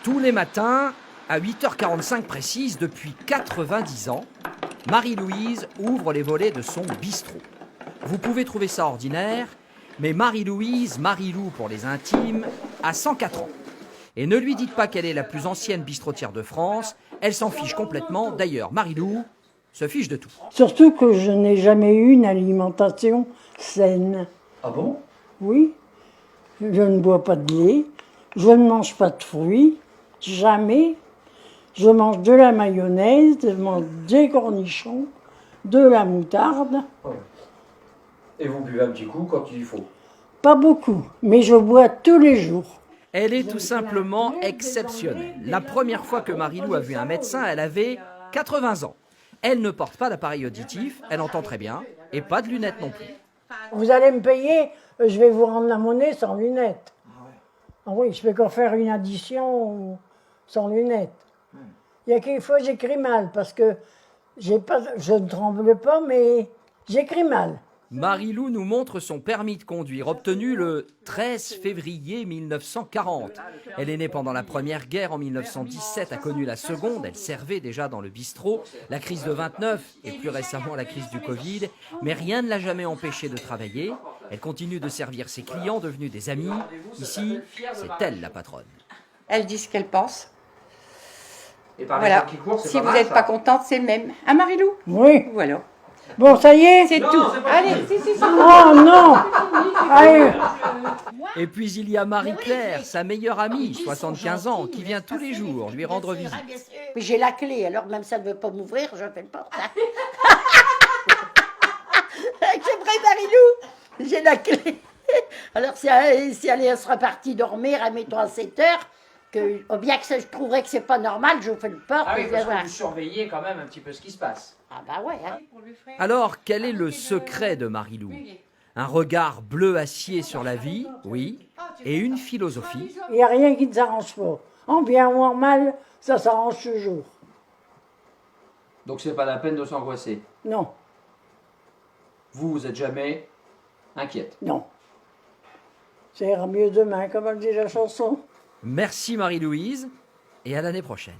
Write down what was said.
Tous les matins, à 8h45 précise, depuis 90 ans, Marie-Louise ouvre les volets de son bistrot. Vous pouvez trouver ça ordinaire, mais Marie-Louise, Marie-Lou pour les intimes, a 104 ans. Et ne lui dites pas qu'elle est la plus ancienne bistrotière de France, elle s'en fiche complètement. D'ailleurs, Marie-Lou se fiche de tout. Surtout que je n'ai jamais eu une alimentation saine. Ah bon? Oui, je ne bois pas de lait, je ne mange pas de fruits, jamais. Je mange de la mayonnaise, je mange des cornichons, de la moutarde. Et vous buvez un petit coup quand il faut. Pas beaucoup, mais je bois tous les jours. Elle est tout simplement exceptionnelle. La première fois que Marie-Lou a vu un médecin, elle avait 80 ans. Elle ne porte pas d'appareil auditif, elle entend très bien, et pas de lunettes non plus. Vous allez me payer, je vais vous rendre la monnaie sans lunettes. Ah oui, je peux qu'en faire une addition sans lunettes. Il y a quelques fois j'écris mal parce que je ne tremble pas, mais j'écris mal. Marie-Lou nous montre son permis de conduire, obtenu le 13 février 1940. Elle est née pendant la Première Guerre en 1917, a connu la Seconde, elle servait déjà dans le bistrot, la crise de 29 et plus récemment la crise du Covid, mais rien ne l'a jamais empêchée de travailler. Elle continue de servir ses clients, devenus des amis. Ici, c'est elle la patronne. Elle dit ce qu'elle pense. Et par Voilà. Si vous n'êtes pas contente, c'est le même. Hein, Marie-Lou? Oui. Voilà. Bon, ça y est. C'est tout. Allez, si. Oh non. Allez. Et puis il y a Marie-Claire, sa meilleure amie, 75 ans, qui vient tous les jours lui rendre visite. Mais j'ai la clé, alors même si ça ne veut pas m'ouvrir, je fais le porte. C'est vrai, Marie-Lou, j'ai la clé. Alors si elle sera partie dormir, admettons à 7 heures, bien que je trouverais que c'est pas normal, je fais le porte. Ah oui, parce voilà. que vous surveillez quand même un petit peu ce qui se passe. Ah bah ouais, hein. Alors, quel est le secret de Marie-Lou? Un regard bleu acier sur la vie, oui, et une philosophie. Il n'y a rien qui ne s'arrange pas. En bien ou en mal, ça s'arrange toujours. Donc c'est pas la peine de s'angoisser. Non, Vous êtes jamais inquiète. non. Ça ira mieux demain, comme elle dit la chanson. Merci Marie-Louise, et à l'année prochaine.